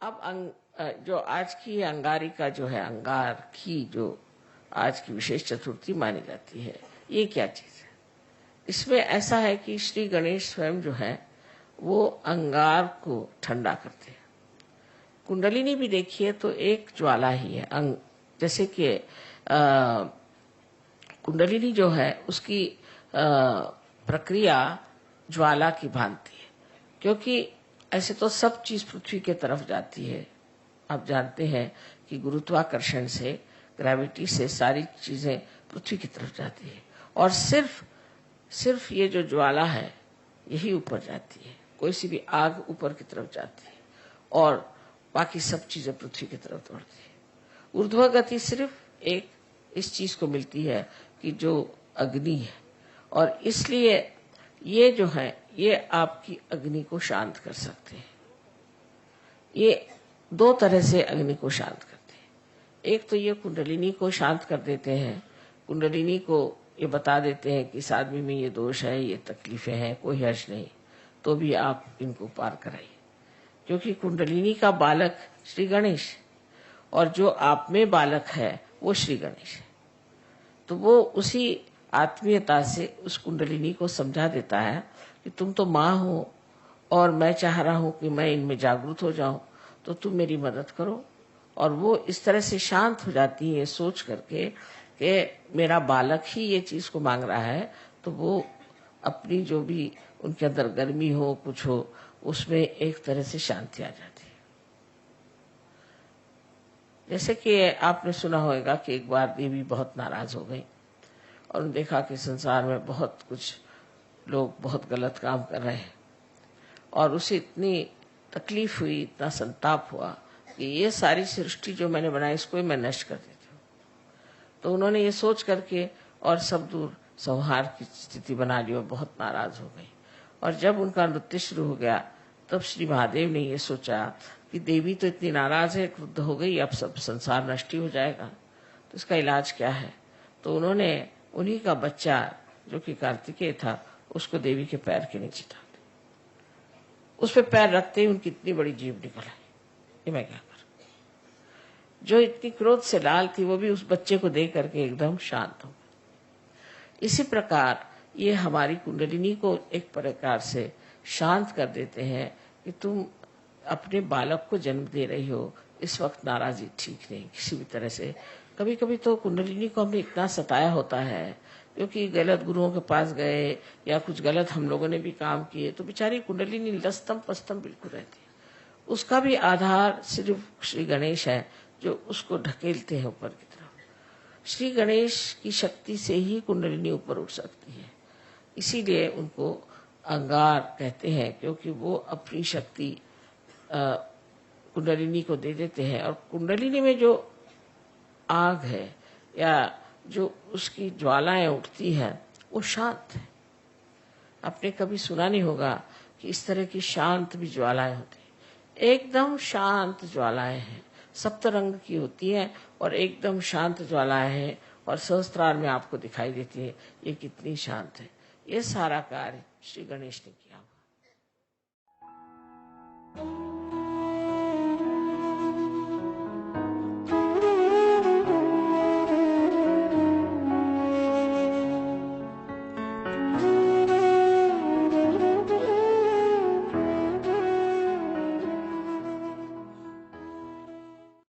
जो आज की अंगारिका जो है, अंगार की जो आज की विशेष चतुर्थी मानी जाती है, ये क्या चीज है? इसमें ऐसा है कि श्री गणेश स्वयं जो है वो अंगार को ठंडा करते हैं। कुंडलिनी भी देखिए तो एक ज्वाला ही है, जैसे कि कुंडलिनी जो है उसकी प्रक्रिया ज्वाला की भांति है, क्योंकि ऐसे तो सब चीज पृथ्वी के तरफ जाती है। आप जानते हैं कि गुरुत्वाकर्षण से, ग्रेविटी से सारी चीजें पृथ्वी की तरफ जाती है, और सिर्फ ये जो ज्वाला है यही ऊपर जाती है। कोई सी भी आग ऊपर की तरफ जाती है और बाकी सब चीजें पृथ्वी की तरफ दौड़ती है। ऊर्ध्व गति सिर्फ एक इस चीज को मिलती है कि जो अग्नि है, और इसलिए ये जो है ये आपकी अग्नि को शांत कर सकते हैं। ये दो तरह से अग्नि को शांत करते हैं। एक तो ये कुंडलिनी को शांत कर देते हैं, कुंडलिनी को ये बता देते हैं कि इस आदमी में ये दोष है, ये तकलीफें हैं, कोई हर्ष नहीं, तो भी आप इनको पार कराइए, क्योंकि कुंडलिनी का बालक श्री गणेश और जो आप में बालक है वो श्री गणेश है। तो वो उसी आत्मीयता से उस कुंडलिनी को समझा देता है कि तुम तो माँ हो और मैं चाह रहा हूं कि मैं इनमें जागरूक हो जाऊं, तो तुम मेरी मदद करो। और वो इस तरह से शांत हो जाती है सोच करके कि मेरा बालक ही ये चीज को मांग रहा है, तो वो अपनी जो भी उनके अंदर गर्मी हो, कुछ हो, उसमें एक तरह से शांति आ जाती है। जैसे कि आपने सुना होगा कि एक बार देवी बहुत नाराज हो गई और देखा कि संसार में बहुत कुछ लोग बहुत गलत काम कर रहे हैं, और उसे इतनी तकलीफ हुई, इतना संताप हुआ कि ये सारी सृष्टि जो मैंने बनाई इसको ही मैं नष्ट कर देती हूँ। तो उन्होंने ये सोच करके और सब दूर संहार की स्थिति बना ली और बहुत नाराज हो गई। और जब उनका नृत्य शुरू हो गया तब श्री महादेव ने ये सोचा कि देवी तो इतनी नाराज है, क्रुद्ध हो गई, अब सब संसार नष्ट ही हो जाएगा, तो इसका इलाज क्या है? तो उन्होंने उन्हीं का बच्चा जो कि कार्तिकेय था उसको देवी के पैर के नीचे डाल दिया। उस पे पैर रखते ही उनकी इतनी बड़ी जीभ निकल आई, ये मैं क्या करूं? जो इतनी क्रोध से लाल थी वो भी उस बच्चे को देख करके एकदम शांत हो गई। इसी प्रकार ये हमारी कुंडलिनी को एक प्रकार से शांत कर देते हैं कि तुम अपने बालक को जन्म दे रही हो, इस वक्त नाराजी ठीक नहीं किसी भी तरह से। कभी कभी तो कुंडलिनी को हमने इतना सताया होता है क्योंकि गलत गुरुओं के पास गए या कुछ गलत हम लोगों ने भी काम किए, तो बेचारी कुंडलिनी लस्तम पस्तम बिल्कुल रहती है। उसका भी आधार सिर्फ श्री गणेश है जो उसको ढकेलते हैं ऊपर की तरफ। श्री गणेश की शक्ति से ही कुंडलिनी ऊपर उठ सकती है, इसीलिए उनको अंगार कहते हैं, क्योंकि वो अपनी शक्ति कुंडलिनी को दे देते हैं। और कुंडलिनी में जो आग है या जो उसकी ज्वालाएं उठती हैं वो शांत है। आपने कभी सुना नहीं होगा कि इस तरह की शांत भी ज्वालाएं होती हैं। एकदम शांत ज्वालाएं हैं, सप्त रंग की होती हैं और एकदम शांत ज्वालाएं हैं, और सहस्त्रार में आपको दिखाई देती है ये कितनी शांत है। ये सारा कार्य श्री गणेश ने किया हुआ।